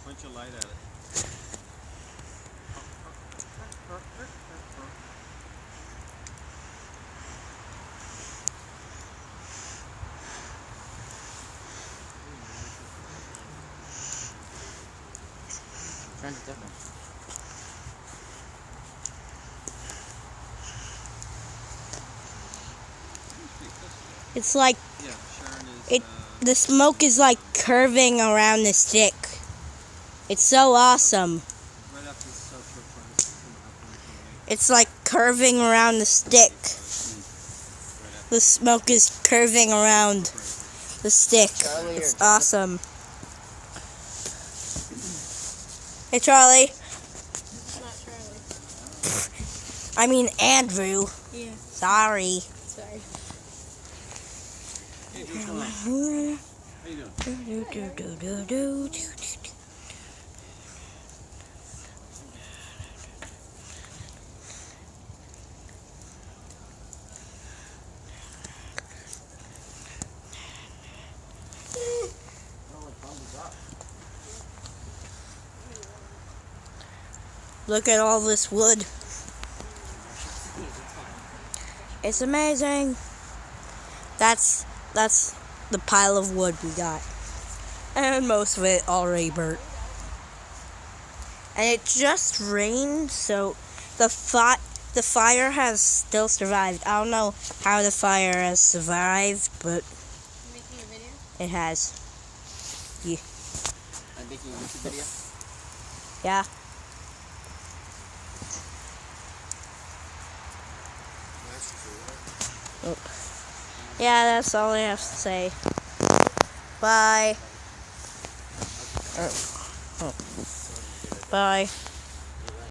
Point your light at it. Trend is different. It's like Yeah, Sharon is, the smoke is like curving around the stick. It's so awesome. right after the South Shore Furnace. It's like curving around the stick. The smoke is curving around the stick. Charlie, It's or awesome. Hey, Charlie. It's not Charlie. I mean Andrew. Yeah. Sorry. Sorry. Hey, what's going on? How you doing? Look at all this wood. It's amazing. That's the pile of wood we got. And most of it already burnt. And it just rained, so the fire has still survived. I don't know how the fire has survived, but You making a video? it has. Yeah. I'm making a YouTube video. Yeah. Oh. Yeah, that's all I have to say. Bye. Oh. Bye.